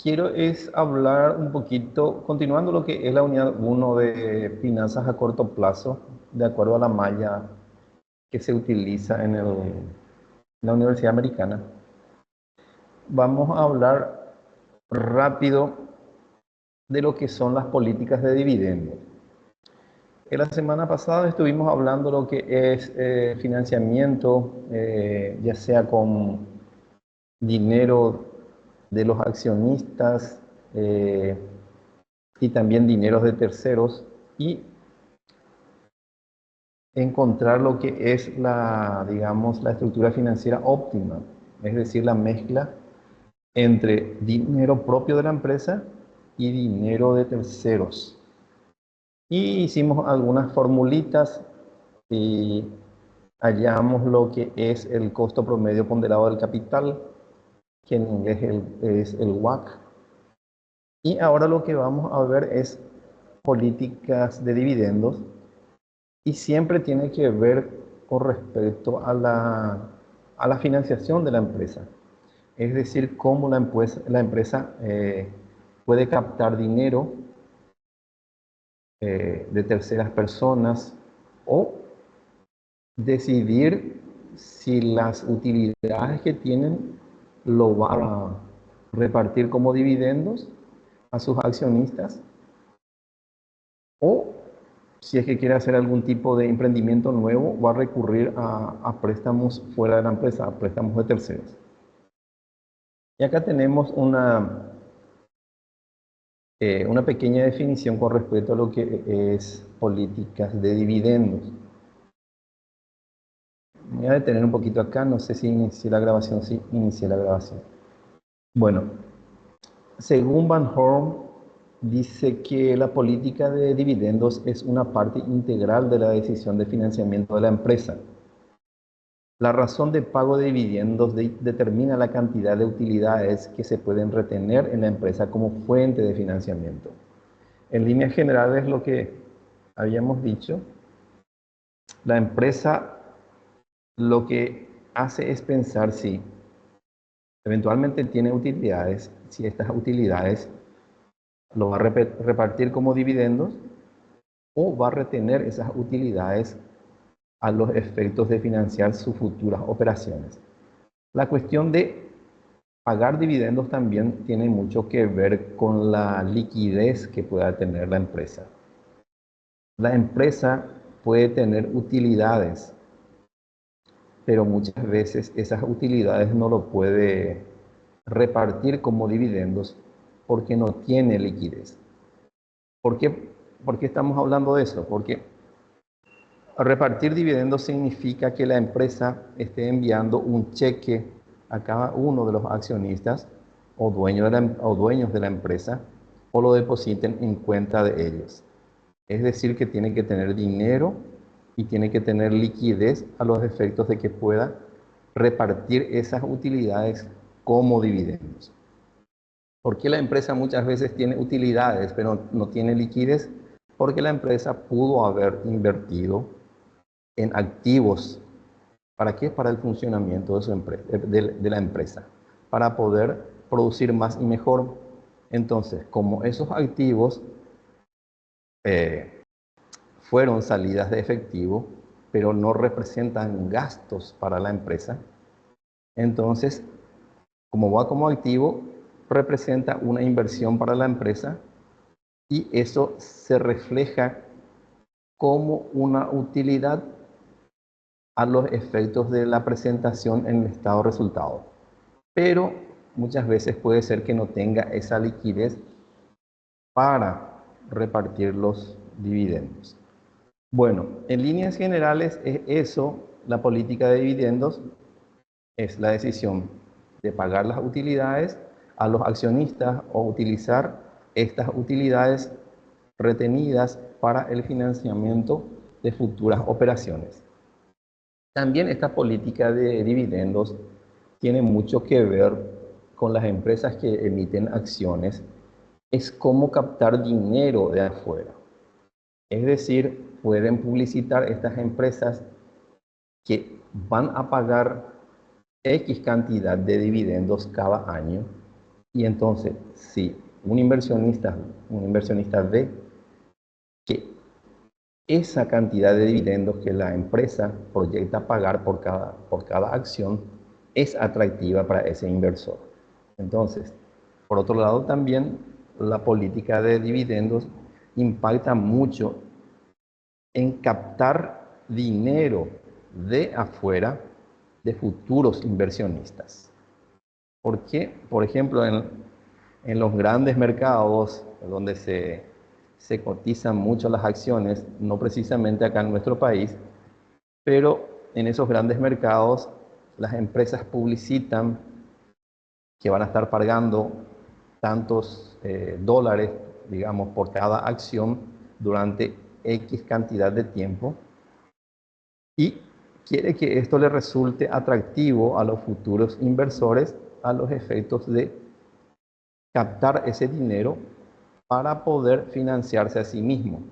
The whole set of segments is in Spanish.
quiero es hablar un poquito, continuando lo que es la unidad uno de finanzas a corto plazo, de acuerdo a la malla que se utiliza en la Universidad Americana. Vamos a hablar rápido de lo que son las políticas de dividendos. En la semana pasada estuvimos hablando de lo que es financiamiento, ya sea con dinero de los accionistas y también dineros de terceros, y encontrar lo que es digamos, la estructura financiera óptima, es decir, la mezcla entre dinero propio de la empresa y dinero de terceros. Y hicimos algunas formulitas y hallamos lo que es el costo promedio ponderado del capital, que en inglés es el WACC. Y ahora lo que vamos a ver es políticas de dividendos, y siempre tiene que ver con respecto a la financiación de la empresa. Es decir, cómo la empresa puede captar dinero de terceras personas, o decidir si las utilidades que tienen lo va a repartir como dividendos a sus accionistas, o si es que quiere hacer algún tipo de emprendimiento nuevo, va a recurrir a préstamos fuera de la empresa, a préstamos de terceros. Y acá tenemos una pequeña definición con respecto a lo que es políticas de dividendos. Me voy a detener un poquito acá, no sé si inicié la grabación. Sí, inicié la grabación. Bueno, según Van Horn, dice que la política de dividendos es una parte integral de la decisión de financiamiento de la empresa. La razón de pago de dividendos determina la cantidad de utilidades que se pueden retener en la empresa como fuente de financiamiento. En líneas generales, lo que habíamos dicho, la empresa lo que hace es pensar si eventualmente tiene utilidades, si estas utilidades lo va a repartir como dividendos, o va a retener esas utilidades a los efectos de financiar sus futuras operaciones. La cuestión de pagar dividendos también tiene mucho que ver con la liquidez que pueda tener la empresa. La empresa puede tener utilidades, pero muchas veces esas utilidades no lo puede repartir como dividendos porque no tiene liquidez. ¿Por qué estamos hablando de eso? Porque repartir dividendos significa que la empresa esté enviando un cheque a cada uno de los accionistas o dueños de la empresa, o lo depositen en cuenta de ellos. Es decir, que tiene que tener dinero y tiene que tener liquidez a los efectos de que pueda repartir esas utilidades como dividendos. ¿Por qué la empresa muchas veces tiene utilidades pero no tiene liquidez? Porque la empresa pudo haber invertido en activos. ¿Para qué? Para el funcionamiento de la empresa, para poder producir más y mejor. Entonces, como esos activos eh, fueron salidas de efectivo, pero no representan gastos para la empresa, entonces, como va como activo, representa una inversión para la empresa, y eso se refleja como una utilidad a los efectos de la presentación en el estado de resultado. Pero muchas veces puede ser que no tenga esa liquidez para repartir los dividendos. Bueno, en líneas generales es eso. La política de dividendos es la decisión de pagar las utilidades a los accionistas o utilizar estas utilidades retenidas para el financiamiento de futuras operaciones. También esta política de dividendos tiene mucho que ver con las empresas que emiten acciones. Es cómo captar dinero de afuera. Es decir, pueden publicitar estas empresas que van a pagar X cantidad de dividendos cada año, Y entonces, si un inversionista ve que esa cantidad de dividendos que la empresa proyecta pagar por cada acción es atractiva para ese inversor. Entonces, por otro lado, también la política de dividendos impacta mucho en captar dinero de afuera de futuros inversionistas. Porque, por ejemplo, en los grandes mercados donde se cotizan mucho las acciones, no precisamente acá en nuestro país, pero en esos grandes mercados las empresas publicitan que van a estar pagando tantos dólares, digamos, por cada acción durante X cantidad de tiempo y quiere que esto le resulte atractivo a los futuros inversores a los efectos de captar ese dinero para poder financiarse a sí mismo.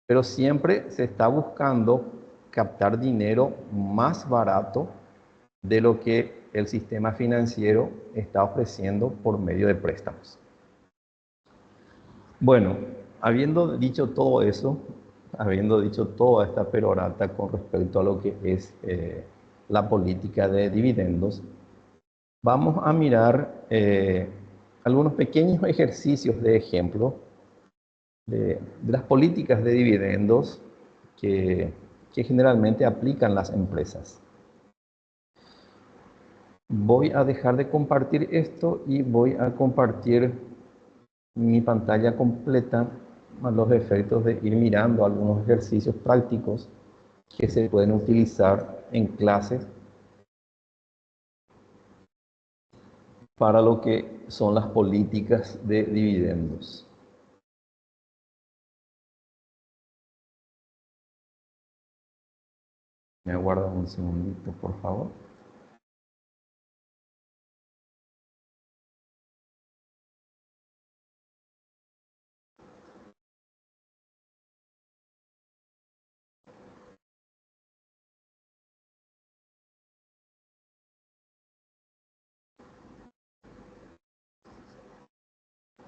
Pero siempre se está buscando captar dinero más barato de lo que el sistema financiero está ofreciendo por medio de préstamos. Bueno, habiendo dicho todo eso, habiendo dicho toda esta perorata con respecto a lo que es la política de dividendos, vamos a mirar algunos pequeños ejercicios de ejemplo de las políticas de dividendos que generalmente aplican las empresas. Voy a dejar de compartir esto y voy a compartir mi pantalla completa a los efectos de ir mirando algunos ejercicios prácticos que se pueden utilizar en clases para lo que son las políticas de dividendos. Me aguardan un segundito, por favor.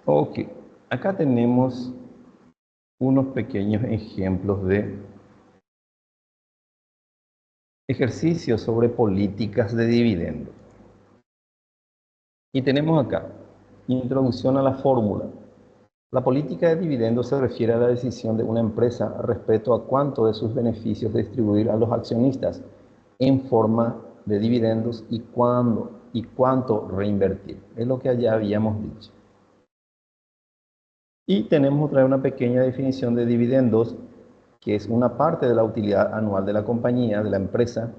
Ok, acá tenemos unos pequeños ejemplos de ejercicios sobre políticas de dividendos. Y tenemos acá, introducción a la fórmula. La política de dividendos se refiere a la decisión de una empresa respecto a cuánto de sus beneficios distribuir a los accionistas en forma de dividendos y cuánto reinvertir. Es lo que ya habíamos dicho. Y tenemos otra vez una pequeña definición de dividendos, que es una parte de la utilidad anual de la compañía, de la empresa,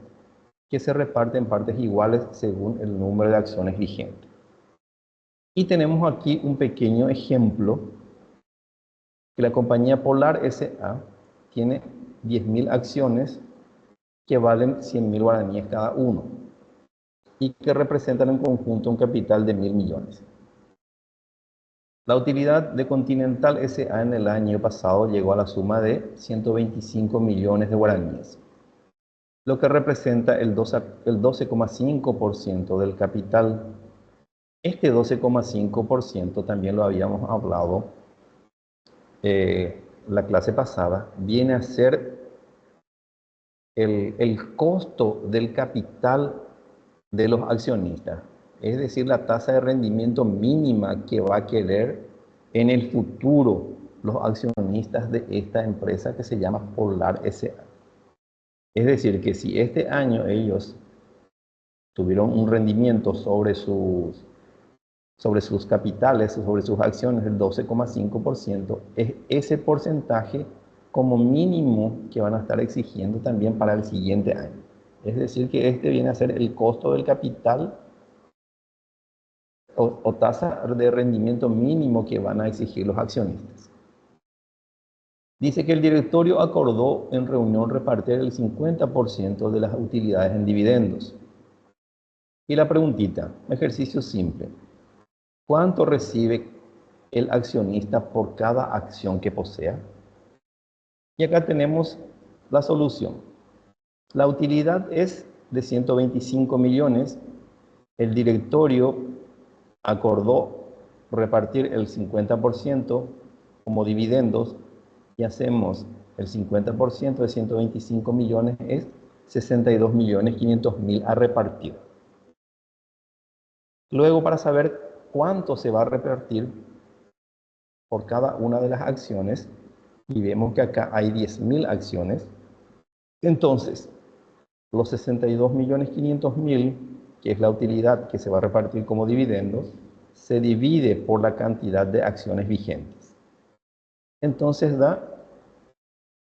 que se reparte en partes iguales según el número de acciones vigentes. Y tenemos aquí un pequeño ejemplo que la compañía Polar S.A. tiene 10.000 acciones que valen 100.000 guaraníes cada uno y que representan en conjunto un capital de 1.000 millones. La utilidad de Continental S.A. en el año pasado llegó a la suma de 125 millones de guaraníes, lo que representa el 12,5% del capital. Este 12,5% también lo habíamos hablado la clase pasada, viene a ser el costo del capital de los accionistas, es decir, la tasa de rendimiento mínima que va a querer en el futuro los accionistas de esta empresa que se llama Polar S.A. Es decir, que si este año ellos tuvieron un rendimiento sobre sus capitales, sobre sus acciones, el 12,5%, es ese porcentaje como mínimo que van a estar exigiendo también para el siguiente año. Es decir, que este viene a ser el costo del capital o tasa de rendimiento mínimo que van a exigir los accionistas. Dice que el directorio acordó en reunión repartir el 50% de las utilidades en dividendos. Y la preguntita, ejercicio simple. ¿Cuánto recibe el accionista por cada acción que posea? Y acá tenemos la solución. La utilidad es de 125 millones. El directorio acordó repartir el 50% como dividendos y hacemos el 50% de 125 millones es 62.500.000 a repartir. Luego, para saber cuánto se va a repartir por cada una de las acciones, y vemos que acá hay 10.000 acciones, entonces los 62.500.000, que es la utilidad que se va a repartir como dividendos, se divide por la cantidad de acciones vigentes. Entonces da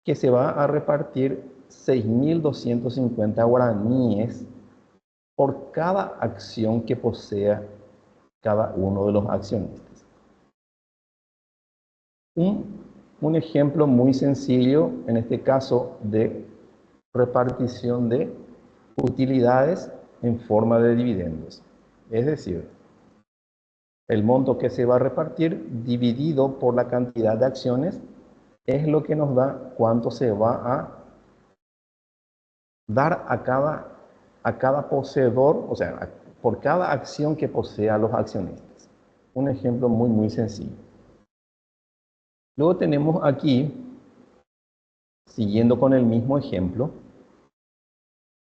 que se va a repartir 6.250 guaraníes por cada acción que posea cada uno de los accionistas. Un ejemplo muy sencillo, en este caso, de repartición de utilidades en forma de dividendos. Es decir, el monto que se va a repartir dividido por la cantidad de acciones es lo que nos da cuánto se va a dar a cada poseedor, o sea, por cada acción que posea los accionistas. Un ejemplo muy sencillo. Luego tenemos aquí, siguiendo con el mismo ejemplo,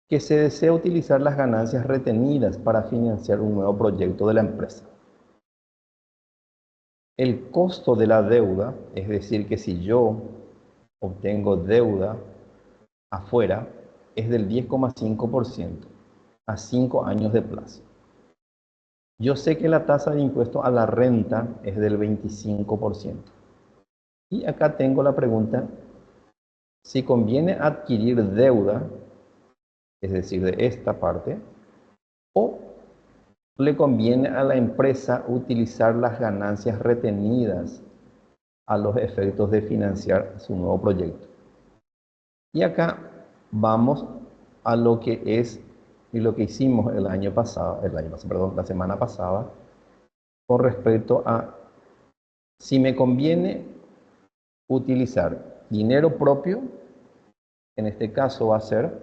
que se desea utilizar las ganancias retenidas para financiar un nuevo proyecto de la empresa. El costo de la deuda, es decir, que si yo obtengo deuda afuera, es del 10,5% a 5 años de plazo. Yo sé que la tasa de impuesto a la renta es del 25%. Y acá tengo la pregunta, si conviene adquirir deuda, es decir, de esta parte, o le conviene a la empresa utilizar las ganancias retenidas a los efectos de financiar su nuevo proyecto. Y acá vamos a lo que es y lo que hicimos la semana pasada, con respecto a si me conviene utilizar dinero propio, en este caso va a ser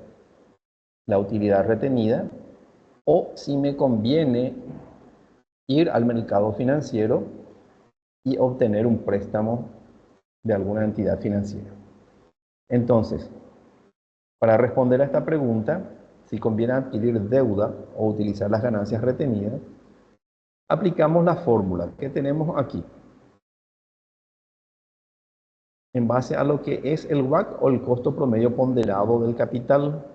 la utilidad retenida, o si me conviene ir al mercado financiero y obtener un préstamo de alguna entidad financiera. Entonces, para responder a esta pregunta, si conviene adquirir deuda o utilizar las ganancias retenidas, aplicamos la fórmula que tenemos aquí, en base a lo que es el WACC o el costo promedio ponderado del capital.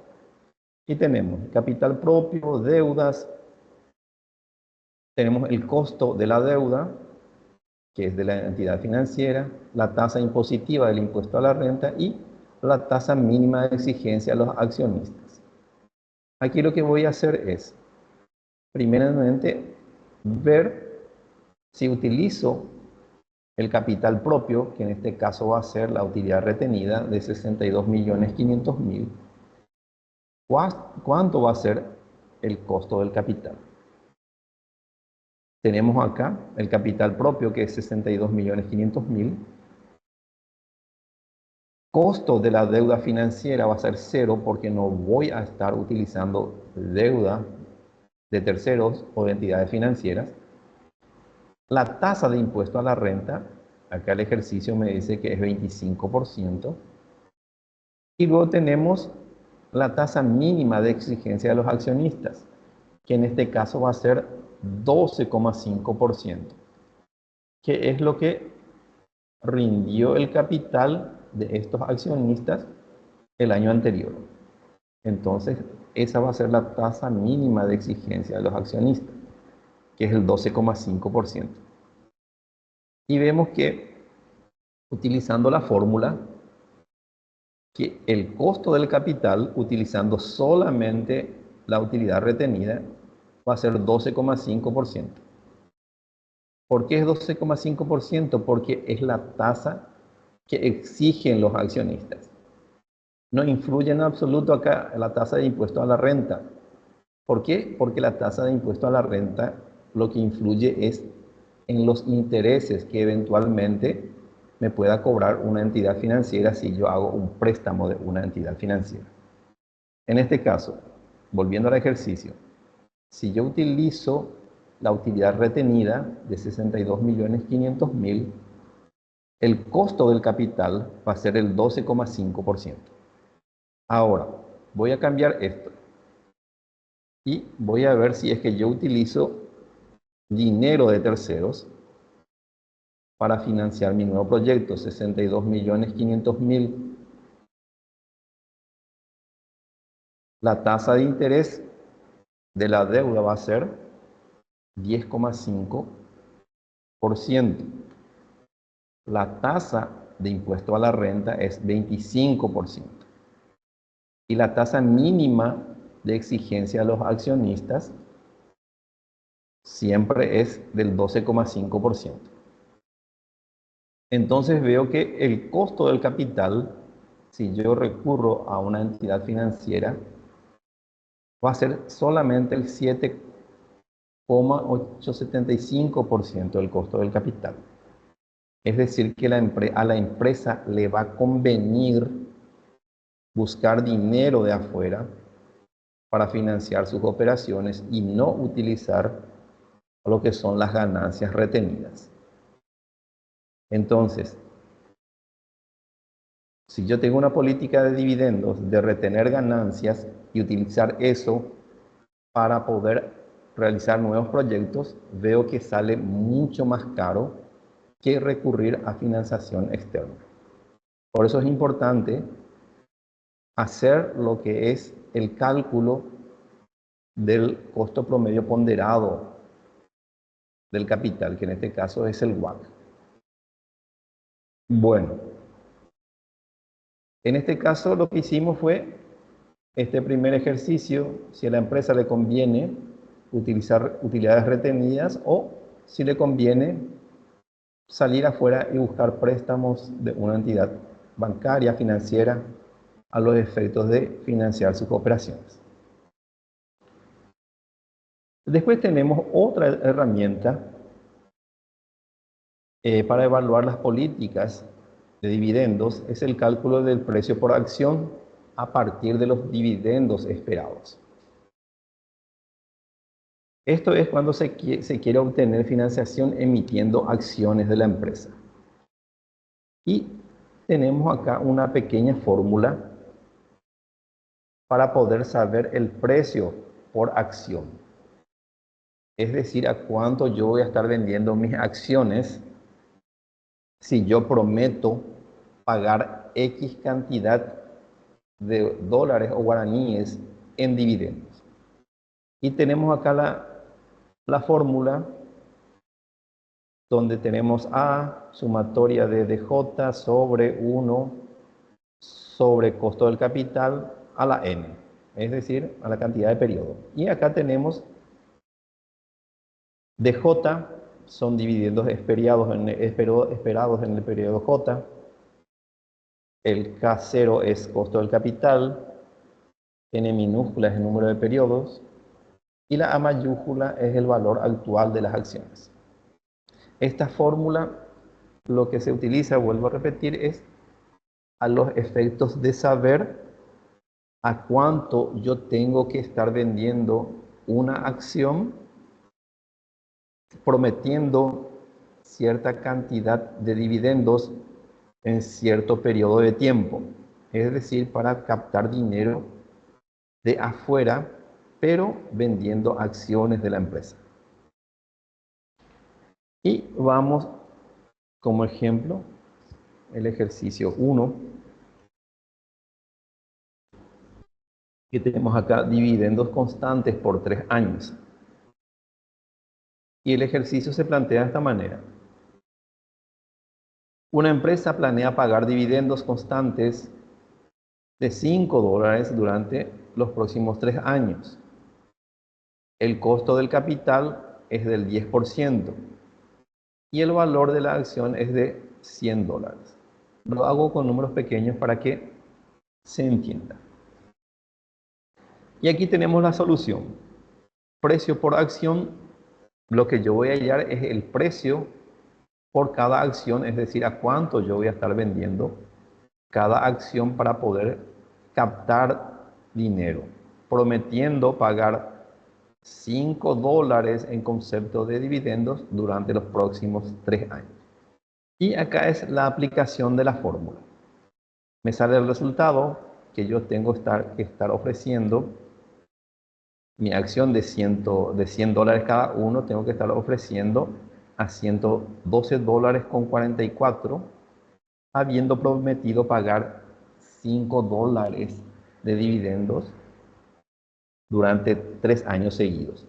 Y tenemos capital propio, deudas, tenemos el costo de la deuda, que es de la entidad financiera, la tasa impositiva del impuesto a la renta y la tasa mínima de exigencia a los accionistas. Aquí lo que voy a hacer es, primeramente, ver si utilizo el capital propio, que en este caso va a ser la utilidad retenida de 62.500.000. ¿Cuánto va a ser el costo del capital? Tenemos acá el capital propio, que es 62.500.000. Costo de la deuda financiera va a ser 0 porque no voy a estar utilizando deuda de terceros o de entidades financieras. La tasa de impuesto a la renta, acá el ejercicio me dice que es 25%. Y luego tenemos la tasa mínima de exigencia de los accionistas, que en este caso va a ser 12,5%, que es lo que rindió el capital de estos accionistas el año anterior. Entonces, esa va a ser la tasa mínima de exigencia de los accionistas, que es el 12,5%. Y vemos que, utilizando la fórmula, que el costo del capital, utilizando solamente la utilidad retenida, va a ser 12,5%. ¿Por qué es 12,5%? Porque es la tasa que exigen los accionistas. No influye en absoluto acá la tasa de impuesto a la renta. ¿Por qué? Porque la tasa de impuesto a la renta lo que influye es en los intereses que eventualmente me pueda cobrar una entidad financiera si yo hago un préstamo de una entidad financiera. En este caso, volviendo al ejercicio, si yo utilizo la utilidad retenida de 62.500.000, el costo del capital va a ser el 12,5%. Ahora, voy a cambiar esto y voy a ver si es que yo utilizo dinero de terceros para financiar mi nuevo proyecto, 62.500.000. La tasa de interés de la deuda va a ser 10,5%. La tasa de impuesto a la renta es 25%. Y la tasa mínima de exigencia a los accionistas siempre es del 12,5%. Entonces veo que el costo del capital, si yo recurro a una entidad financiera, va a ser solamente el 7,875% del costo del capital. Es decir, que a la empresa le va a convenir buscar dinero de afuera para financiar sus operaciones y no utilizar lo que son las ganancias retenidas. Entonces, si yo tengo una política de dividendos, de retener ganancias y utilizar eso para poder realizar nuevos proyectos, veo que sale mucho más caro que recurrir a financiación externa. Por eso es importante hacer lo que es el cálculo del costo promedio ponderado del capital, que en este caso es el WACC. Bueno, en este caso lo que hicimos fue este primer ejercicio, si a la empresa le conviene utilizar utilidades retenidas o si le conviene salir afuera y buscar préstamos de una entidad bancaria, financiera, a los efectos de financiar sus operaciones. Después tenemos otra herramienta para evaluar las políticas de dividendos, es el cálculo del precio por acción a partir de los dividendos esperados. Esto es cuando se quiere obtener financiación emitiendo acciones de la empresa. Y tenemos acá una pequeña fórmula para poder saber el precio por acción. Es decir, a cuánto yo voy a estar vendiendo mis acciones si yo prometo pagar X cantidad de dólares o guaraníes en dividendos. Y tenemos acá la fórmula donde tenemos A, sumatoria de DJ sobre 1 sobre costo del capital a la N, es decir, a la cantidad de periodo. Y acá tenemos DJ, son dividendos esperados en el periodo J. El K0 es costo del capital, N minúscula es el número de periodos y la A mayúscula es el valor actual de las acciones. Esta fórmula lo que se utiliza, vuelvo a repetir, es a los efectos de saber a cuánto yo tengo que estar vendiendo una acción prometiendo cierta cantidad de dividendos en cierto periodo de tiempo. Es decir, para captar dinero de afuera, pero vendiendo acciones de la empresa. Y vamos como ejemplo el ejercicio 1, que tenemos acá dividendos constantes por 3 años. Y el ejercicio se plantea de esta manera. Una empresa planea pagar dividendos constantes de $5 durante los próximos 3 años. El costo del capital es del 10% y el valor de la acción es de $100. Lo hago con números pequeños para que se entienda. Y aquí tenemos la solución. Precio por acción, lo que yo voy a hallar es el precio por cada acción, es decir, a cuánto yo voy a estar vendiendo cada acción para poder captar dinero, prometiendo pagar $5 en concepto de dividendos durante los próximos 3 años. Y acá es la aplicación de la fórmula. Me sale el resultado que yo tengo que estar ofreciendo mi acción de $100 cada uno, tengo que estar ofreciendo a $112.44, habiendo prometido pagar $5 de dividendos durante 3 años seguidos.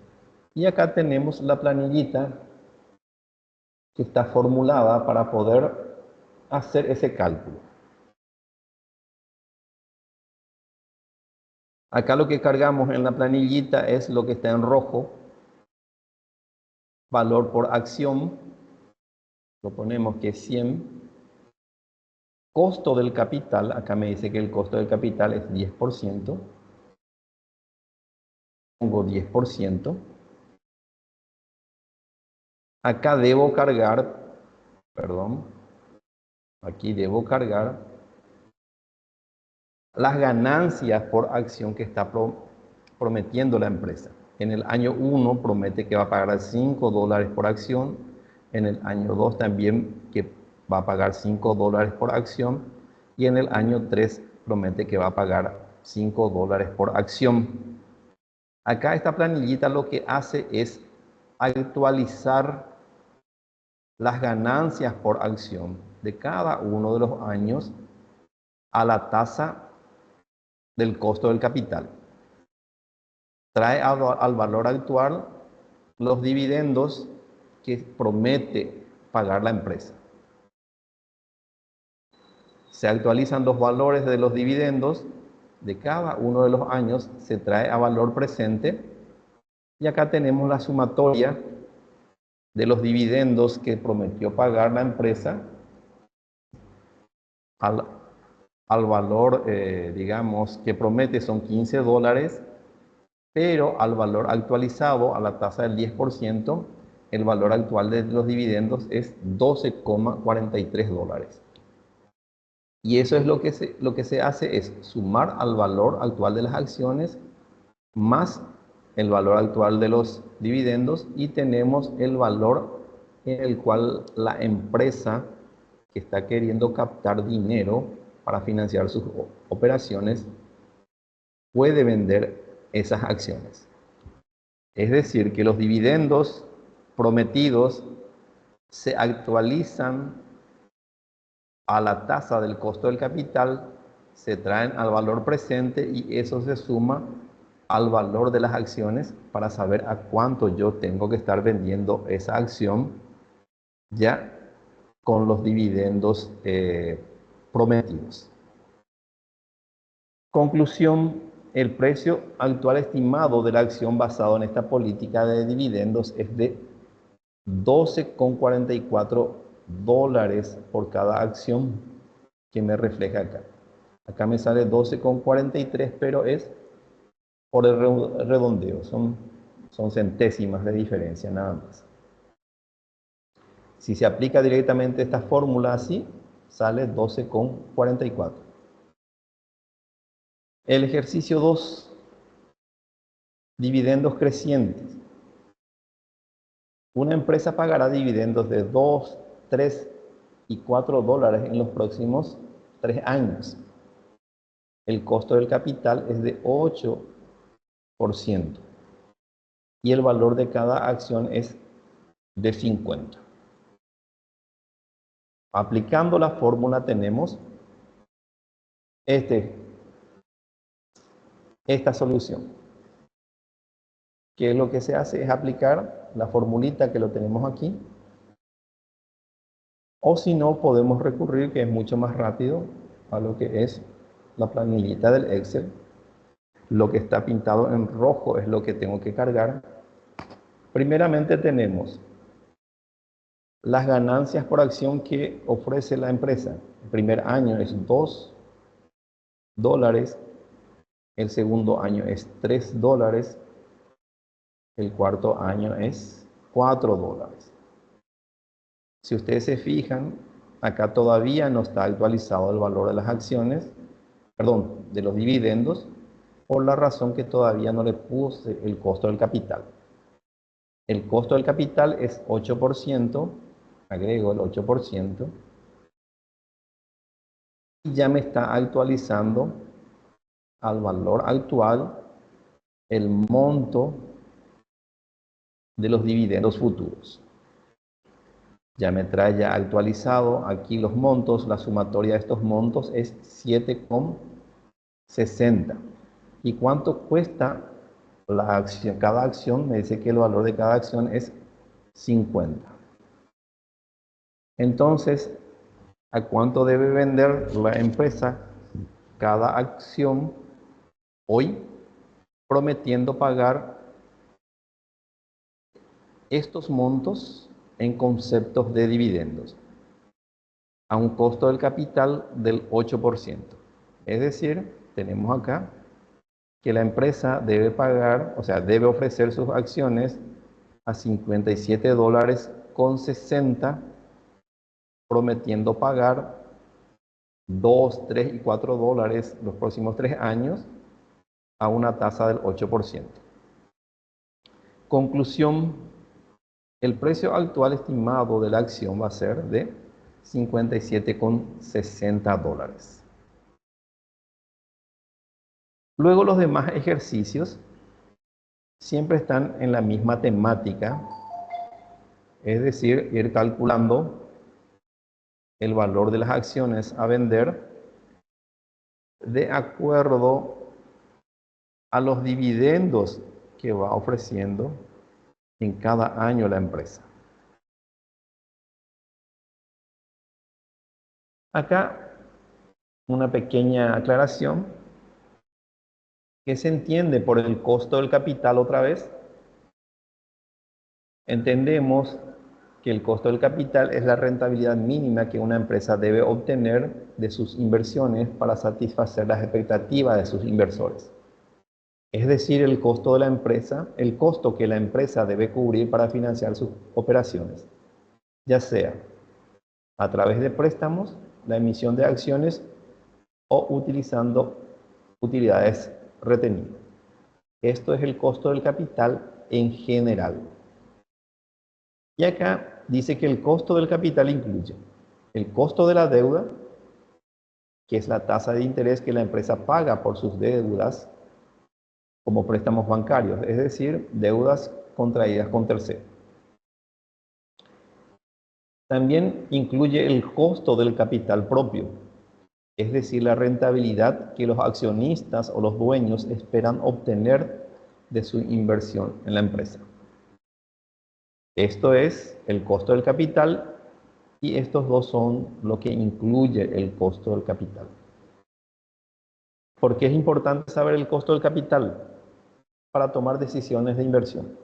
Y acá tenemos la planillita que está formulada para poder hacer ese cálculo. Acá lo que cargamos en la planillita es lo que está en rojo, valor por acción, lo ponemos que es 100, costo del capital, acá me dice que el costo del capital es 10%, pongo 10%, acá debo cargar, perdón, aquí debo cargar las ganancias por acción que está prometiendo la empresa. En el año 1 promete que va a pagar $5 por acción, en el año 2 también que va a pagar $5 por acción y en el año 3 promete que va a pagar $5 por acción. Acá esta planillita lo que hace es actualizar las ganancias por acción de cada uno de los años a la tasa del costo del capital. Trae al valor actual los dividendos que promete pagar la empresa. Se actualizan los valores de los dividendos de cada uno de los años, se trae a valor presente y acá tenemos la sumatoria de los dividendos que prometió pagar la empresa al valor, digamos, que promete son $15, pero al valor actualizado, a la tasa del 10%, el valor actual de los dividendos es $12,43. Y eso es lo que se hace es sumar al valor actual de las acciones más el valor actual de los dividendos y tenemos el valor en el cual la empresa que está queriendo captar dinero para financiar sus operaciones puede vender esas acciones. Es decir, que los dividendos prometidos se actualizan a la tasa del costo del capital, se traen al valor presente y eso se suma al valor de las acciones para saber a cuánto yo tengo que estar vendiendo esa acción ya con los dividendos prometidos. Conclusión, el precio actual estimado de la acción basado en esta política de dividendos es de $12,44 por cada acción que me refleja acá. Acá me sale 12,43, pero es por el redondeo, son centésimas de diferencia nada más. Si se aplica directamente esta fórmula así, sale 12,44. El ejercicio 2, dividendos crecientes. Una empresa pagará dividendos de 2, 3 y $4 en los próximos 3 años. El costo del capital es de 8% y el valor de cada acción es de 50. Aplicando la fórmula tenemos esta solución. Que lo que se hace es aplicar la formulita que lo tenemos aquí. O si no, podemos recurrir, que es mucho más rápido, a lo que es la planillita del Excel. Lo que está pintado en rojo es lo que tengo que cargar. Primeramente tenemos las ganancias por acción que ofrece la empresa. El primer año es $2, el segundo año es $3, el cuarto año es $4. Si ustedes se fijan, acá todavía no está actualizado el valor de las acciones, perdón, de los dividendos, por la razón que todavía no le puse el costo del capital. El costo del capital es 8%, agrego el 8%, y ya me está actualizando al valor actual el monto de los dividendos futuros. Ya me trae ya actualizado aquí los montos, la sumatoria de estos montos es 7,60. ¿Y cuánto cuesta la acción? Cada acción me dice que el valor de cada acción es 50. Entonces, ¿a cuánto debe vender la empresa cada acción hoy, prometiendo pagar estos montos en conceptos de dividendos a un costo del capital del 8%? Es decir, tenemos acá que la empresa debe pagar, o sea, debe ofrecer sus acciones a $57,60, prometiendo pagar 2, 3 y 4 dólares los próximos 3 años a una tasa del 8%. Conclusión: el precio actual estimado de la acción va a ser de $57,60. Luego los demás ejercicios siempre están en la misma temática, es decir, ir calculando el valor de las acciones a vender de acuerdo a los dividendos que va ofreciendo en cada año la empresa. Acá una pequeña aclaración: ¿qué se entiende por el costo del capital otra vez? Entendemos que el costo del capital es la rentabilidad mínima que una empresa debe obtener de sus inversiones para satisfacer las expectativas de sus inversores. Es decir, el costo de la empresa, el costo que la empresa debe cubrir para financiar sus operaciones, ya sea a través de préstamos, la emisión de acciones o utilizando utilidades retenidas. Esto es el costo del capital en general. Y acá dice que el costo del capital incluye el costo de la deuda, que es la tasa de interés que la empresa paga por sus deudas como préstamos bancarios, es decir, deudas contraídas con terceros. También incluye el costo del capital propio, es decir, la rentabilidad que los accionistas o los dueños esperan obtener de su inversión en la empresa. Esto es el costo del capital, y estos dos son lo que incluye el costo del capital. ¿Por qué es importante saber el costo del capital? Para tomar decisiones de inversión.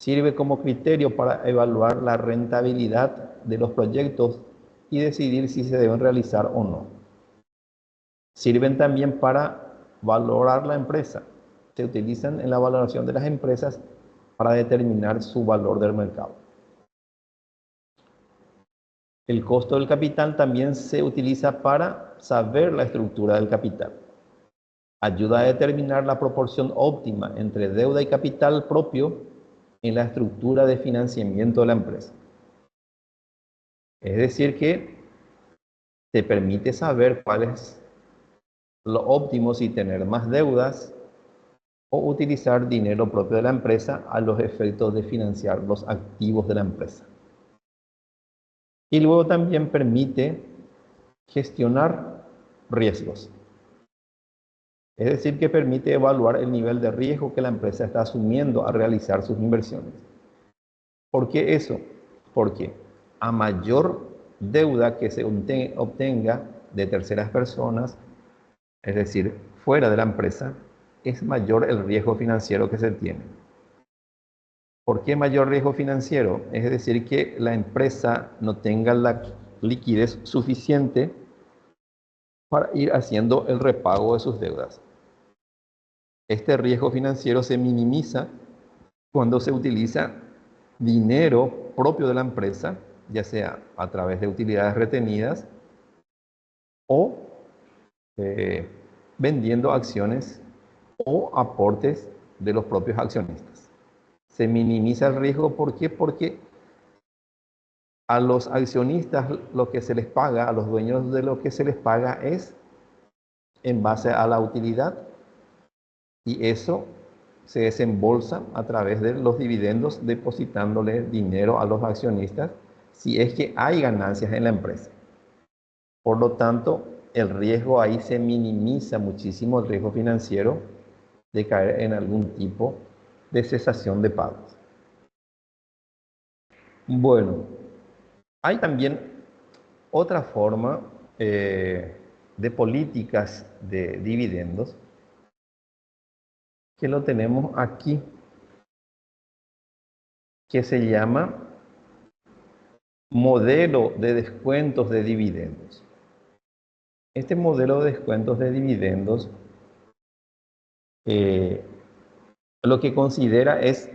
Sirve como criterio para evaluar la rentabilidad de los proyectos y decidir si se deben realizar o no. Sirven también para valorar la empresa. Se utilizan en la valoración de las empresas para determinar su valor del mercado. El costo del capital también se utiliza para saber la estructura del capital. Ayuda a determinar la proporción óptima entre deuda y capital propio en la estructura de financiamiento de la empresa. Es decir, que te permite saber cuál es lo óptimo, si tener más deudas o utilizar dinero propio de la empresa a los efectos de financiar los activos de la empresa. Y luego también permite gestionar riesgos. Es decir, que permite evaluar el nivel de riesgo que la empresa está asumiendo al realizar sus inversiones. ¿Por qué eso? Porque a mayor deuda que se obtenga de terceras personas, es decir, fuera de la empresa, es mayor el riesgo financiero que se tiene. ¿Por qué mayor riesgo financiero? Es decir, que la empresa no tenga la liquidez suficiente para ir haciendo el repago de sus deudas. Este riesgo financiero se minimiza cuando se utiliza dinero propio de la empresa, ya sea a través de utilidades retenidas o vendiendo acciones o aportes de los propios accionistas. Se minimiza el riesgo, ¿por qué? Porque a los accionistas lo que se les paga, a los dueños de lo que se les paga es en base a la utilidad, y eso se desembolsa a través de los dividendos, depositándole dinero a los accionistas si es que hay ganancias en la empresa. Por lo tanto, el riesgo ahí se minimiza muchísimo, el riesgo financiero de caer en algún tipo de cesación de pagos. Bueno, hay también otra forma de políticas de dividendos que lo tenemos aquí, que se llama modelo de descuentos de dividendos. Este modelo de descuentos de dividendos eh, lo que considera es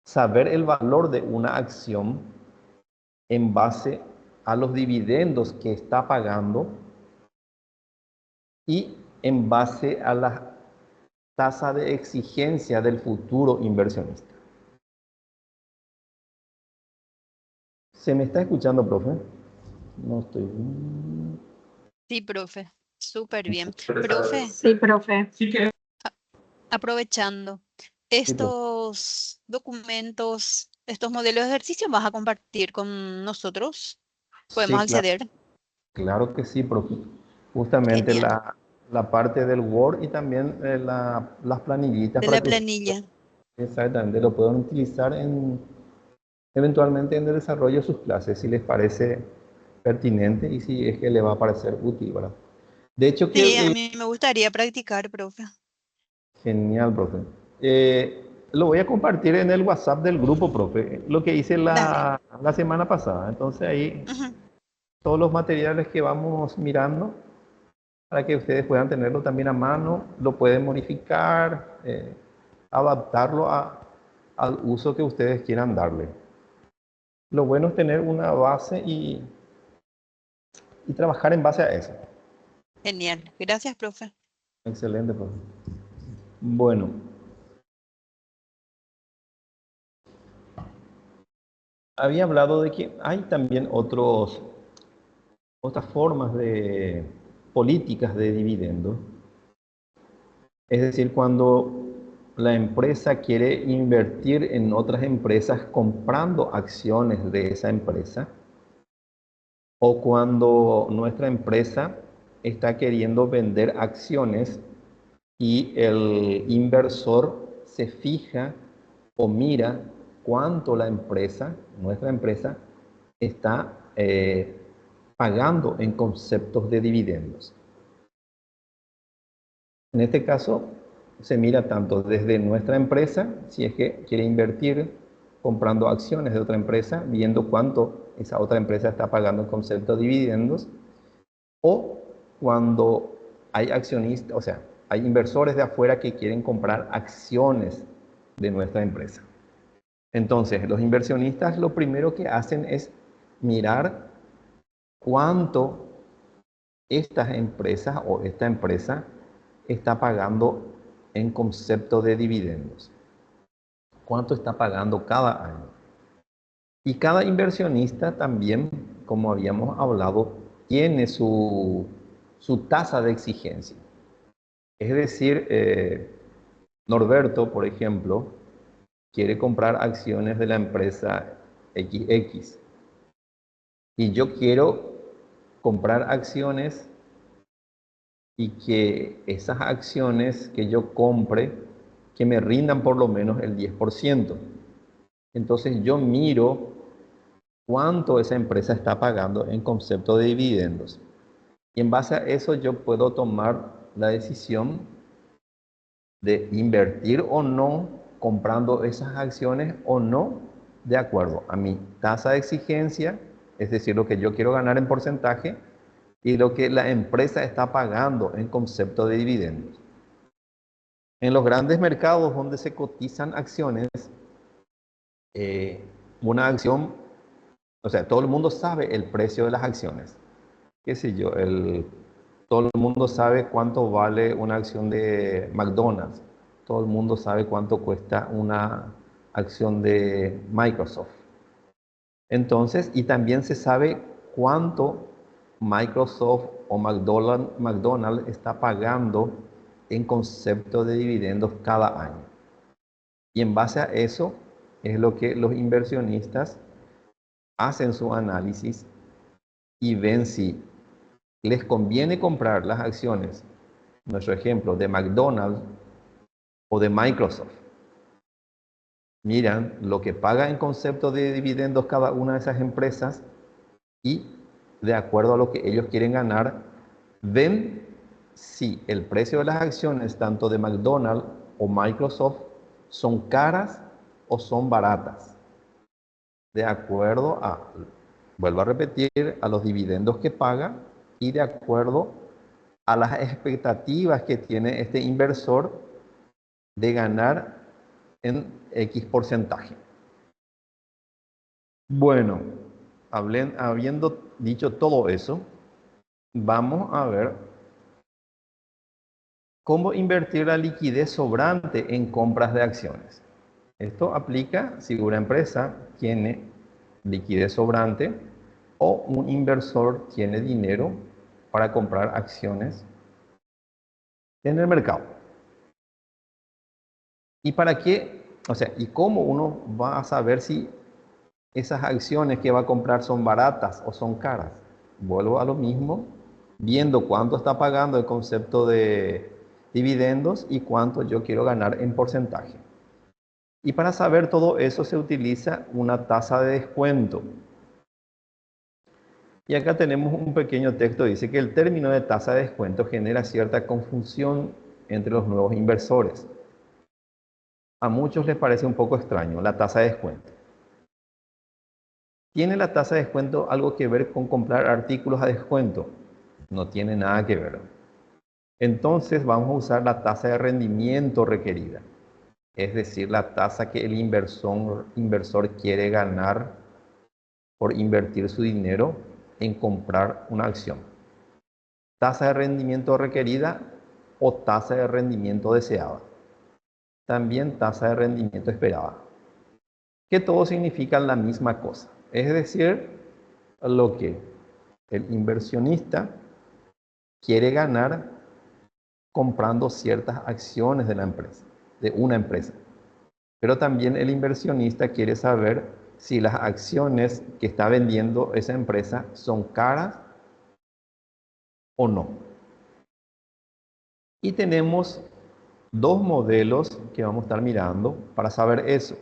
saber el valor de una acción en base a los dividendos que está pagando y en base a la tasa de exigencia del futuro inversionista. ¿Se me está escuchando, profe? No estoy... Sí, profe, súper bien. Profe, Sí, profe. aprovechando, Sí, profe. estos documentos, estos modelos de ejercicio, ¿vas a compartir con nosotros? ¿Podemos Sí, claro, acceder? claro que sí, profe. Justamente Genial. la parte del Word y también las planillitas De para la que ustedes planilla. exactamente lo puedan utilizar eventualmente en el desarrollo de sus clases, si les parece pertinente y si es que le va a parecer útil, ¿verdad? De hecho, Sí, a mí me gustaría practicar, profe. genial, profe. Lo voy a compartir en el WhatsApp del grupo, profe, lo que hice Dale. la semana pasada. Entonces ahí Ujú. todos los materiales que vamos mirando para que ustedes puedan tenerlo también a mano, lo pueden modificar, adaptarlo al uso que ustedes quieran darle. Lo bueno es tener una base y trabajar en base a eso. Genial. Gracias, profe. Excelente, profe. Bueno, había hablado de que hay también otras formas de políticas de dividendo. Es decir, cuando la empresa quiere invertir en otras empresas comprando acciones de esa empresa, o cuando nuestra empresa está queriendo vender acciones y el inversor se fija o mira cuánto la empresa, nuestra empresa, está pagando en conceptos de dividendos. En este caso, se mira tanto desde nuestra empresa, si es que quiere invertir comprando acciones de otra empresa, viendo cuánto esa otra empresa está pagando en concepto de dividendos, o cuando hay accionistas, o sea, hay inversores de afuera que quieren comprar acciones de nuestra empresa. Entonces, los inversionistas lo primero que hacen es mirar cuánto estas empresas o esta empresa está pagando en concepto de dividendos. ¿Cuánto está pagando cada año? Y cada inversionista también, como habíamos hablado, tiene su tasa de exigencia. Es decir, Norberto, por ejemplo, quiere comprar acciones de la empresa XX y yo quiero comprar acciones y que esas acciones que yo compre, que me rindan por lo menos el 10%. Entonces yo miro cuánto esa empresa está pagando en concepto de dividendos. Y en base a eso yo puedo tomar la decisión de invertir o no comprando esas acciones o no, de acuerdo a mi tasa de exigencia, es decir, lo que yo quiero ganar en porcentaje y lo que la empresa está pagando en concepto de dividendos. En los grandes mercados donde se cotizan acciones, una acción, o sea, todo el mundo sabe el precio de las acciones. Qué sé yo, Todo el mundo sabe cuánto vale una acción de McDonald's. Todo el mundo sabe cuánto cuesta una acción de Microsoft. Entonces, y también se sabe cuánto Microsoft o McDonald's está pagando en concepto de dividendos cada año. Y en base a eso es lo que los inversionistas hacen su análisis y ven si les conviene comprar las acciones, nuestro ejemplo, de McDonald's o de Microsoft. Miran lo que paga en concepto de dividendos cada una de esas empresas y de acuerdo a lo que ellos quieren ganar, ven si el precio de las acciones tanto de McDonald's o Microsoft son caras o son baratas. De acuerdo a, vuelvo a repetir, a los dividendos que paga y de acuerdo a las expectativas que tiene este inversor de ganar en X porcentaje. Bueno, habiendo dicho todo eso, vamos a ver cómo invertir la liquidez sobrante en compras de acciones. Esto aplica si una empresa tiene liquidez sobrante o un inversor tiene dinero para comprar acciones en el mercado. ¿Y para qué? O sea, ¿y cómo uno va a saber si esas acciones que va a comprar son baratas o son caras? Vuelvo a lo mismo, viendo cuánto está pagando el concepto de dividendos y cuánto yo quiero ganar en porcentaje. Y para saber todo eso se utiliza una tasa de descuento. Y acá tenemos un pequeño texto, dice que el término de tasa de descuento genera cierta confusión entre los nuevos inversores. A muchos les parece un poco extraño la tasa de descuento. ¿Tiene la tasa de descuento algo que ver con comprar artículos a descuento? No tiene nada que ver. Entonces vamos a usar la tasa de rendimiento requerida, es decir, la tasa que el inversor quiere ganar por invertir su dinero en comprar una acción. Tasa de rendimiento requerida o tasa de rendimiento deseada. También tasa de rendimiento esperada. Que todo significan la misma cosa. Es decir, lo que el inversionista quiere ganar comprando ciertas acciones de la empresa, de una empresa. Pero también el inversionista quiere saber si las acciones que está vendiendo esa empresa son caras o no. Y tenemos dos modelos que vamos a estar mirando para saber eso.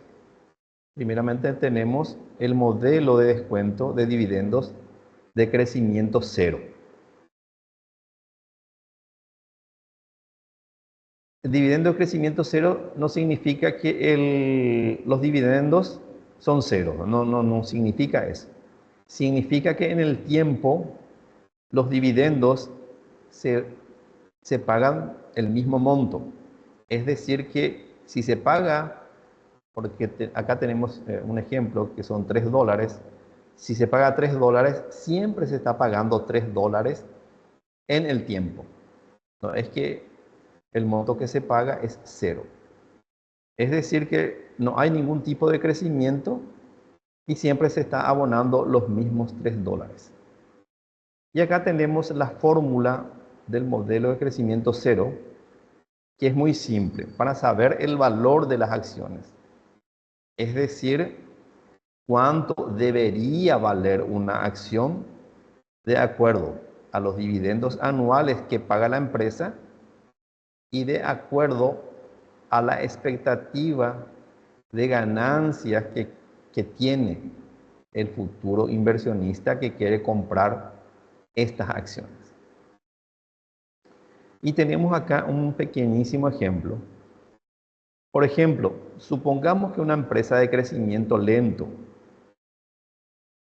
Primeramente tenemos el modelo de descuento de dividendos de crecimiento cero. El dividendo de crecimiento cero no significa que los dividendos son cero, no significa eso. Significa que en el tiempo los dividendos se pagan el mismo monto. Es decir, que si se paga, porque acá tenemos un ejemplo que son $3, si se paga $3, siempre se está pagando $3 en el tiempo. No es que el monto que se paga es cero. Es decir, que no hay ningún tipo de crecimiento y siempre se está abonando los mismos $3. Y acá tenemos la fórmula del modelo de crecimiento cero, que es muy simple, para saber el valor de las acciones. Es decir, cuánto debería valer una acción de acuerdo a los dividendos anuales que paga la empresa y de acuerdo a la expectativa de ganancias que tiene el futuro inversionista que quiere comprar estas acciones. Y tenemos acá un pequeñísimo ejemplo. Por ejemplo, supongamos que una empresa de crecimiento lento,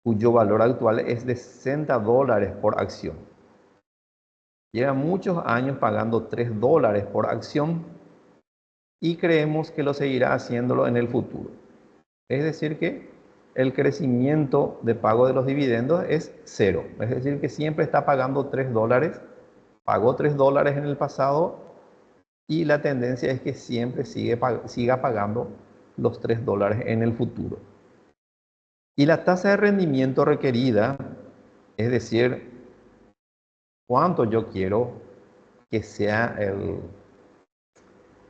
cuyo valor actual es de $60 por acción, lleva muchos años pagando $3 por acción y creemos que lo seguirá haciéndolo en el futuro. Es decir que el crecimiento de pago de los dividendos es cero. Es decir que siempre está pagando $3 pagó $3 en el pasado y la tendencia es que siempre siga pagando los $3 en el futuro. Y la tasa de rendimiento requerida, es decir, cuánto yo quiero que sea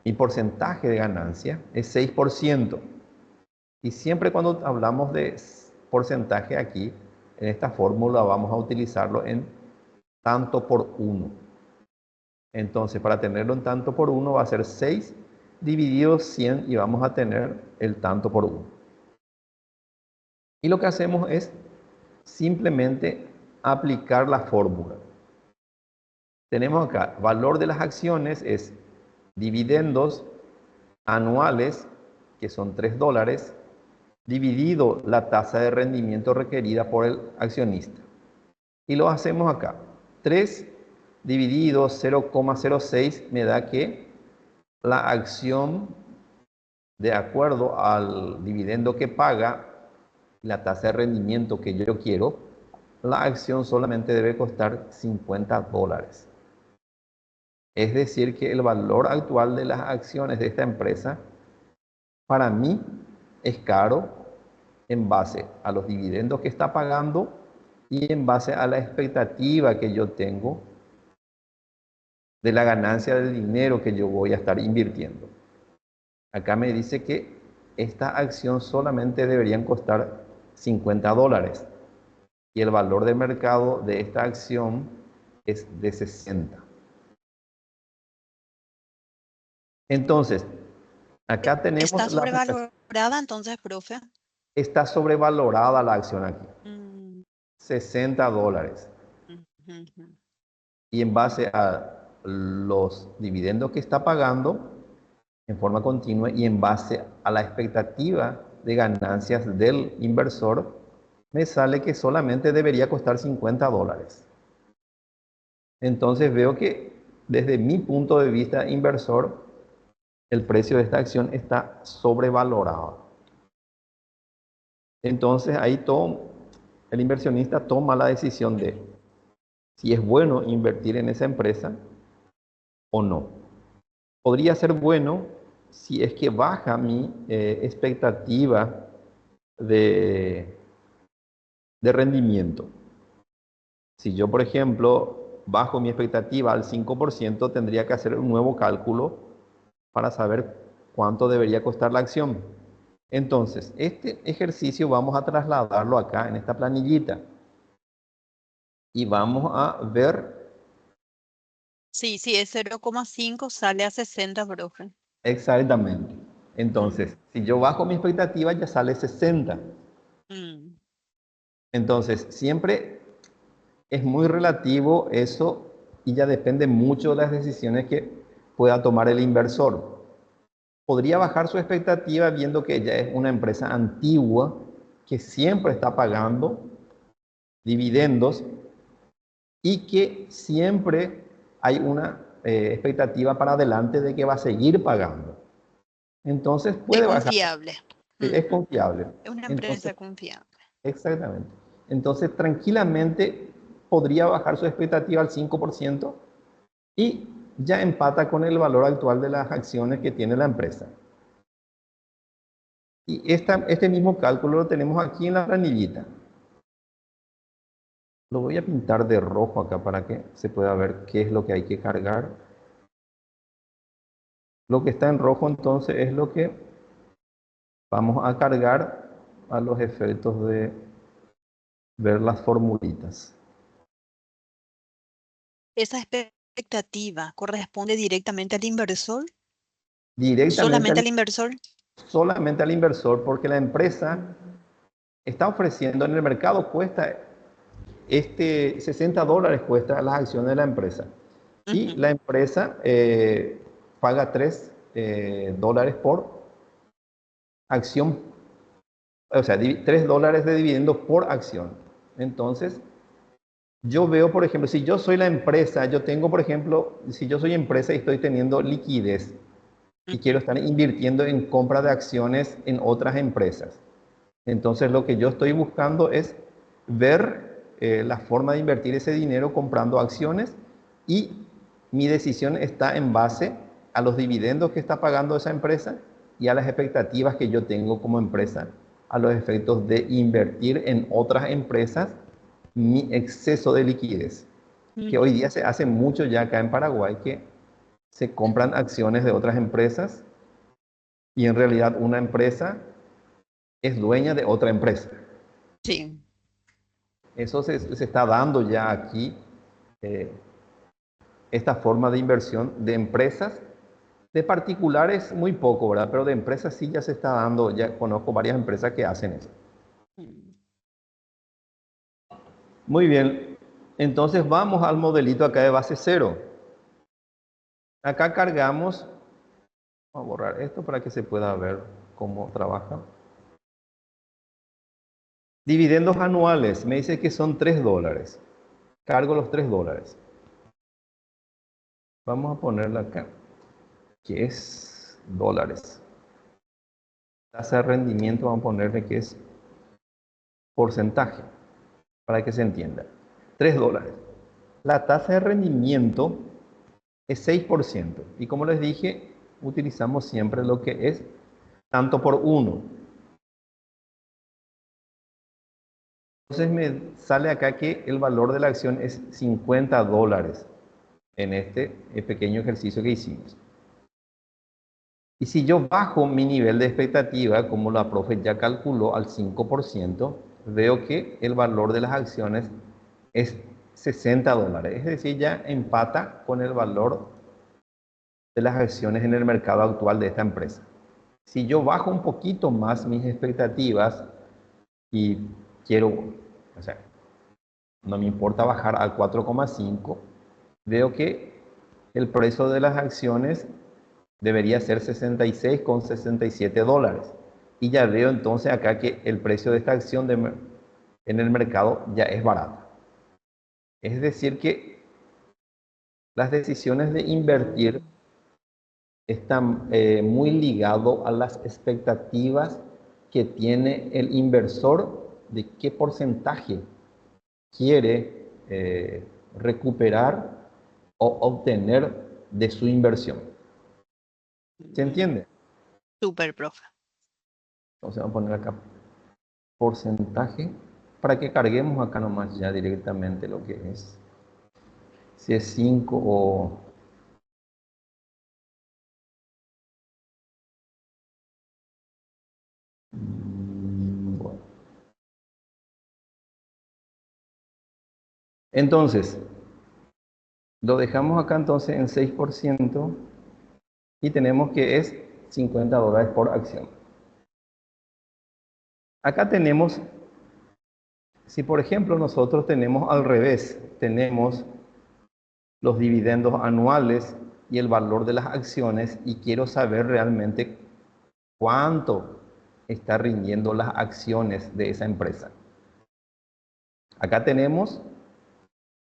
mi porcentaje de ganancia, es 6%. Y siempre cuando hablamos de porcentaje aquí, en esta fórmula vamos a utilizarlo en tanto por 1. Entonces, para tenerlo en tanto por 1 va a ser 6 dividido 100 y vamos a tener el tanto por 1. Y lo que hacemos es simplemente aplicar la fórmula. Tenemos acá, valor de las acciones es dividendos anuales, que son $3, dividido la tasa de rendimiento requerida por el accionista. Y lo hacemos acá. 3 dividido 0,06 me da que la acción, de acuerdo al dividendo que paga, la tasa de rendimiento que yo quiero, la acción solamente debe costar $50. Es decir, que el valor actual de las acciones de esta empresa, para mí, es caro en base a los dividendos que está pagando y en base a la expectativa que yo tengo de la ganancia del dinero que yo voy a estar invirtiendo. Acá me dice que esta acción solamente deberían costar $50 y el valor de mercado de esta acción es de 60. Entonces, acá tenemos ¿Está la aplicación. sobrevalorada entonces, profe? Está sobrevalorada la acción aquí, Mm, $60. ujú, ujú. Y en base a los dividendos que está pagando en forma continua y en base a la expectativa de ganancias del inversor, me sale que solamente debería costar $50. Entonces veo que desde mi punto de vista inversor, el precio de esta acción está sobrevalorado. Entonces ahí el inversionista toma la decisión de si es bueno invertir en esa empresa o no. Podría ser bueno si es que baja mi expectativa de, de rendimiento. Si yo, por ejemplo, bajo mi expectativa al 5%, tendría que hacer un nuevo cálculo para saber cuánto debería costar la acción. Entonces, este ejercicio vamos a trasladarlo acá en esta planillita y vamos a ver Sí, sí, es 0,5 sale a 60, profe. exactamente. Mm, Entonces, si yo bajo mi expectativa, ya sale 60. mm. Entonces, siempre es muy relativo eso y ya depende mucho de las decisiones que pueda tomar el inversor. Podría bajar su expectativa viendo que ya es una empresa antigua que siempre está pagando dividendos y que siempre hay una expectativa para adelante de que va a seguir pagando. Entonces Es puede bajar, confiable. es Ujú. confiable. Es una Entonces, empresa confiable. exactamente. Entonces, tranquilamente podría bajar su expectativa al 5% y ya empata con el valor actual de las acciones que tiene la empresa. Y este mismo cálculo lo tenemos aquí en la planillita. Lo voy a pintar de rojo acá para que se pueda ver qué es lo que hay que cargar. Lo que está en rojo entonces es lo que vamos a cargar a los efectos de ver las formulitas. ¿Esa expectativa corresponde directamente al inversor? Directamente ¿Solamente al inversor? solamente al inversor porque la empresa está ofreciendo en el mercado, cuesta $60 cuesta las acciones de la empresa. Y Ujú. la empresa paga $3 por acción, o sea, $3 de dividendos por acción. Entonces, yo veo, por ejemplo, si yo soy la empresa, yo tengo, por ejemplo, si yo soy empresa y estoy teniendo liquidez y quiero Ujú. estar invirtiendo en compra de acciones en otras empresas. Entonces, lo que yo estoy buscando es ver la forma de invertir ese dinero comprando acciones y mi decisión está en base a los dividendos que está pagando esa empresa y a las expectativas que yo tengo como empresa, a los efectos de invertir en otras empresas mi exceso de liquidez, que hoy Ujú. día se hace mucho ya acá en Paraguay, que se compran acciones de otras empresas y en realidad una empresa es dueña de otra empresa. Sí, Eso se está dando ya aquí, eh, esta forma de inversión de empresas. De particulares muy poco, ¿verdad? Pero de empresas sí ya se está dando, ya conozco varias empresas que hacen eso. mm, Muy bien, entonces vamos al modelito acá de base cero. Acá cargamos, vamos a borrar esto para que se pueda ver cómo trabaja. Dividendos anuales, me dice que son $3. Cargo los $3. Vamos a ponerla acá, que es dólares. Tasa de rendimiento, vamos a ponerle que es porcentaje, para que se entienda. $3. La tasa de rendimiento es 6%. Y como les dije, utilizamos siempre lo que es tanto por uno. Entonces me sale acá que el valor de la acción es $50 en este pequeño ejercicio que hicimos. Y si yo bajo mi nivel de expectativa, como la profe ya calculó al 5%, veo que el valor de las acciones es $60. Es decir, ya empata con el valor de las acciones en el mercado actual de esta empresa. Si yo bajo un poquito más mis expectativas y quiero, o sea, no me importa bajar al 4,5, veo que el precio de las acciones debería ser $66,67. Y ya veo entonces acá que el precio de esta acción en el mercado ya es barata. Es decir, que las decisiones de invertir mm, están muy ligadas a las expectativas que tiene el inversor de qué porcentaje quiere recuperar o obtener de su inversión. ¿Se mm. entiende? Súper, profe. Entonces vamos a poner acá porcentaje para que carguemos acá nomás ya directamente lo que es. Si es 5 o... Bueno. Entonces, lo dejamos acá entonces en 6% y tenemos que es $50 por acción. Acá tenemos, si por ejemplo nosotros tenemos al revés, tenemos los dividendos anuales y el valor de las acciones y quiero saber realmente cuánto está rindiendo las acciones de esa empresa. Acá tenemos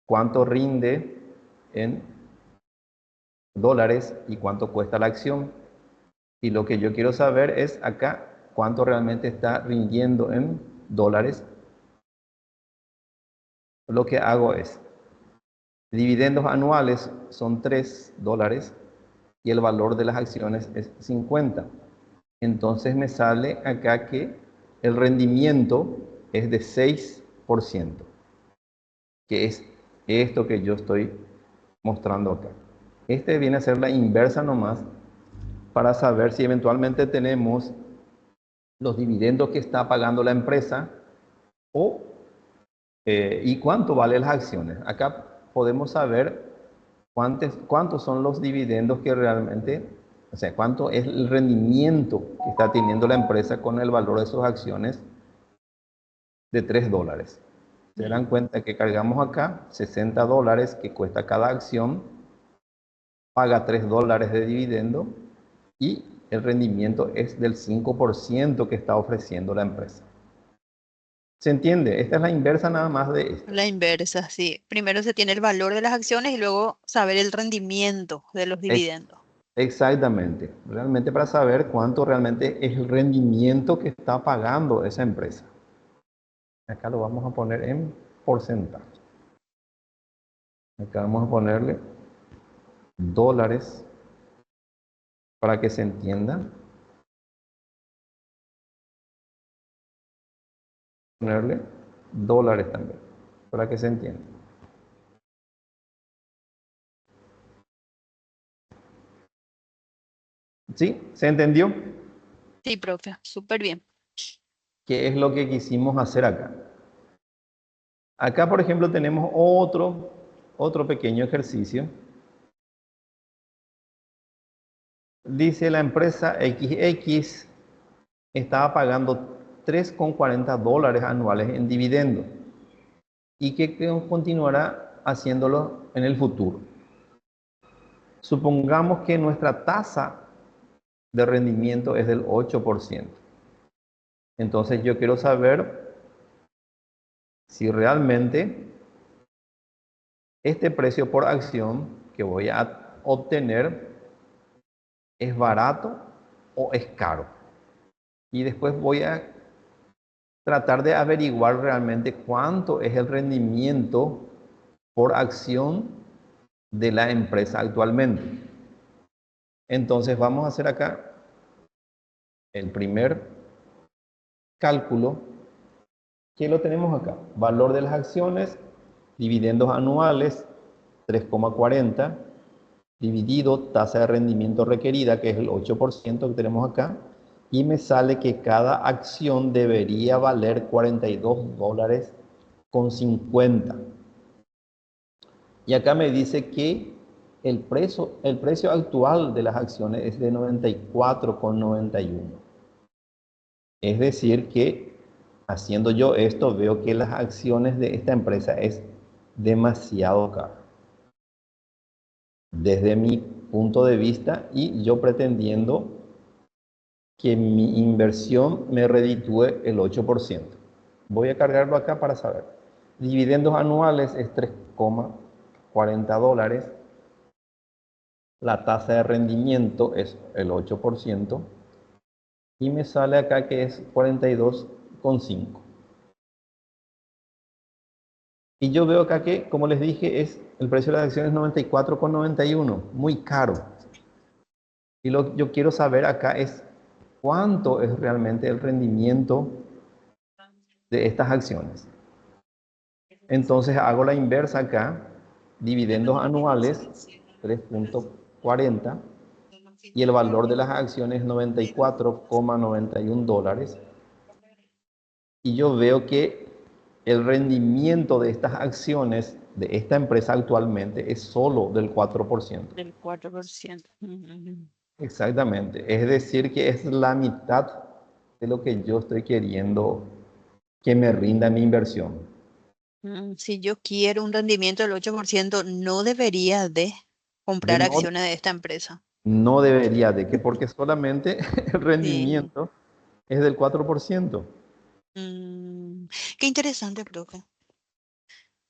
cuánto rinde en dólares y cuánto cuesta la acción. Y lo que yo quiero saber es acá cuánto realmente está rindiendo en dólares. Lo que hago es, dividendos anuales son $3 y el valor de las acciones es 50. Entonces me sale acá que el rendimiento es de 6%, que es esto que yo estoy mostrando acá. Este viene a ser la inversa nomás para saber si eventualmente tenemos los dividendos que está pagando la empresa o y cuánto valen las acciones. Acá podemos saber cuántos son los dividendos que realmente, o sea, cuánto es el rendimiento que está teniendo la empresa con el valor de sus acciones de $3. Se dan Mm. cuenta que cargamos acá $60 que cuesta cada acción, paga $3 de dividendo y el rendimiento es del 5% que está ofreciendo la empresa. ¿Se entiende? Esta es la inversa nada más de esto. La inversa, sí. Primero se tiene el valor de las acciones y luego saber el rendimiento de los dividendos. Exactamente, realmente para saber cuánto realmente es el rendimiento que está pagando esa empresa. Acá lo vamos a poner en porcentaje. Acá vamos a ponerle dólares, para que se entienda. Ponerle dólares también, para que se entienda. ¿Sí? ¿Se entendió? Sí, profe, súper bien. ¿Qué es lo que quisimos hacer acá? Acá, por ejemplo, tenemos otro pequeño ejercicio. Dice la empresa XX estaba pagando 3,40 dólares anuales en dividendos y que continuará haciéndolo en el futuro. Supongamos que nuestra tasa de rendimiento es del 8%. Entonces yo quiero saber si realmente este precio por acción que voy a obtener es barato o es caro. Y después voy a tratar de averiguar realmente cuánto es el rendimiento por acción de la empresa actualmente. Entonces vamos a hacer acá el primer cálculo, que lo tenemos acá. Valor de las acciones, dividendos anuales, 3,40, dividido tasa de rendimiento requerida, que es el 8% que tenemos acá, y me sale que cada acción debería valer 42 dólares con 50. Y acá me dice que el precio actual de las acciones es de 94,91. Es decir que haciendo yo esto veo que las acciones de esta empresa es demasiado caro desde mi punto de vista, y yo pretendiendo que mi inversión me reditúe el 8%. Voy a cargarlo acá para saber. Dividendos anuales es 3,40 dólares. La tasa de rendimiento es el 8%. Y me sale acá que es 42,5. Y yo veo acá que, como les dije, el precio de las acciones 94,91. Muy caro. Y lo que yo quiero saber acá es cuánto es realmente el rendimiento de estas acciones. Entonces hago la inversa acá, dividendos anuales 3,40 y el valor de las acciones 94,91 dólares. Y yo veo que el rendimiento de estas acciones de esta empresa actualmente es solo del 4%. Del 4%. Exactamente. Es decir, que es la mitad de lo que yo estoy queriendo que me rinda mi inversión. Si yo quiero un rendimiento del 8%, no debería de De comprar no, acciones de esta empresa. no debería de que, porque solamente el Sí. rendimiento es del 4%. Mm, qué interesante, profe.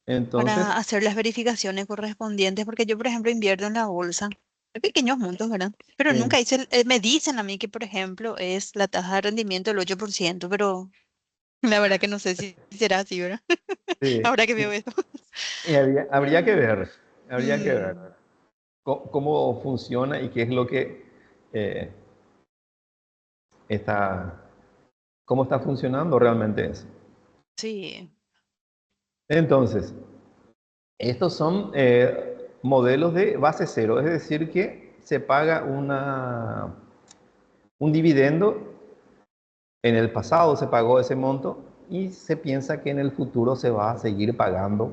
Entonces, Para hacer las verificaciones correspondientes, porque yo, por ejemplo, invierto en la bolsa de pequeños montos, ¿verdad? Pero sí, nunca hice, me dicen a mí que, por ejemplo, es la tasa de rendimiento del 8%, pero la verdad que no sé si será así, ¿verdad? sí. Ahora que veo esto. Y habría que ver Mm, cómo funciona y qué es lo que eh, está, cómo está funcionando realmente eso. sí. Entonces, estos son modelos de base cero, es decir, que se paga un dividendo. En el pasado se pagó ese monto y se piensa que en el futuro se va a seguir pagando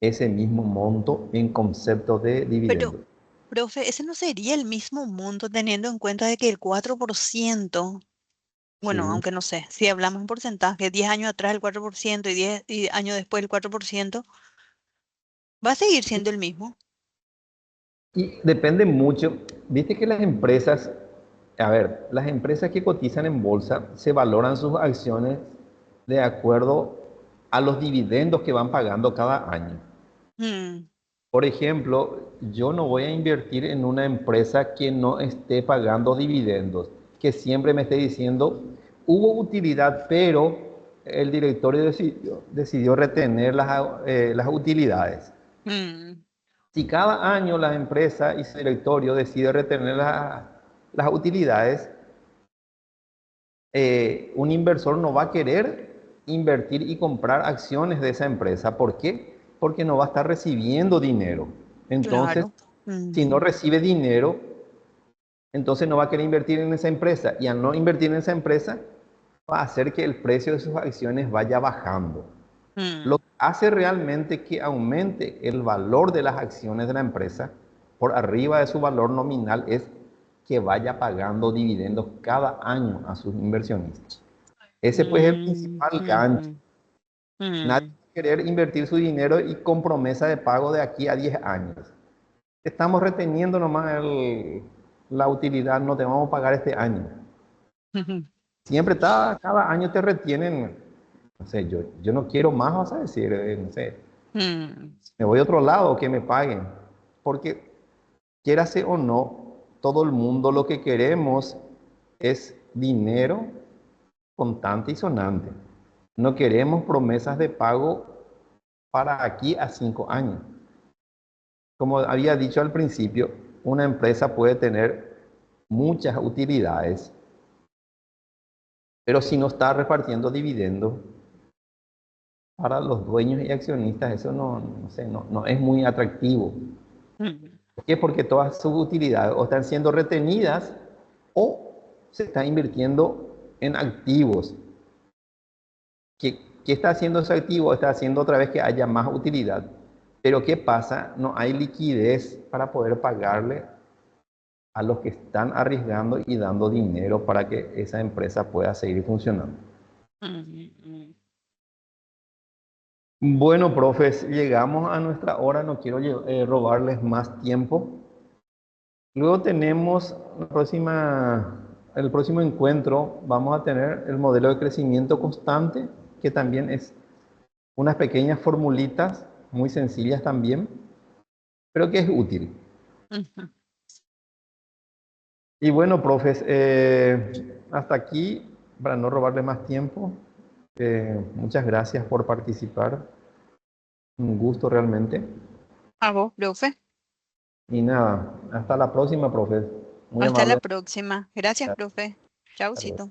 ese mismo monto en concepto de Pero, dividendo. profe, ese no sería el mismo monto teniendo en cuenta de que el 4%, bueno, Sí. aunque no sé, si hablamos en porcentaje, 10 años atrás el 4% y 10 años después el 4%, va a seguir siendo el mismo. Y depende mucho, viste que las empresas, a ver, las empresas que cotizan en bolsa se valoran sus acciones de acuerdo a los dividendos que van pagando cada año. Mm, Por ejemplo, yo no voy a invertir en una empresa que no esté pagando dividendos, que siempre me esté diciendo, hubo utilidad, pero el directorio decidió retener las utilidades. mm. Si cada año la empresa y su directorio decide retener las utilidades, un inversor no va a querer invertir y comprar acciones de esa empresa. ¿Por qué? Porque no va a estar recibiendo dinero. Entonces, Claro. Mm, si no recibe dinero, entonces no va a querer invertir en esa empresa. Y al no invertir en esa empresa, va a hacer que el precio de sus acciones vaya bajando. Lo mm, que hace realmente que aumente el valor de las acciones de la empresa por arriba de su valor nominal es que vaya pagando dividendos cada año a sus inversionistas. Ese pues es el mm, principal gancho. mm, Nadie mm, va a querer invertir su dinero y con promesa de pago de aquí a 10 años. Estamos reteniendo nomás la utilidad, no te vamos a pagar este año. mm, Siempre está, cada año te retienen, no sé, yo no quiero más, vas a decir, no sé, mm, me voy a otro lado, que me paguen. Porque quiérase o no, todo el mundo lo que queremos es dinero contante y sonante. No queremos promesas de pago para aquí a 5 años. Como había dicho al principio, una empresa puede tener muchas utilidades, pero si no está repartiendo dividendos para los dueños y accionistas, eso no sé, no es muy atractivo. mm. ¿Por qué? Porque todas sus utilidades o están siendo retenidas o se está invirtiendo en activos. ¿Qué está haciendo ese activo? Está haciendo otra vez que haya más utilidad. Pero ¿qué pasa? No hay liquidez para poder pagarle a los que están arriesgando y dando dinero para que esa empresa pueda seguir funcionando. Mm, mm. Bueno, profes, llegamos a nuestra hora, no quiero robarles más tiempo. Luego tenemos el próximo encuentro, vamos a tener el modelo de crecimiento constante, que también es unas pequeñas formulitas, muy sencillas también, pero que es útil. Ujú. Y bueno, profes, hasta aquí, para no robarle más tiempo, muchas gracias por participar, un gusto realmente. A vos, profe. Y nada, hasta la próxima, profes. Muy Hasta la amable. próxima. Gracias, profe. Chaucito.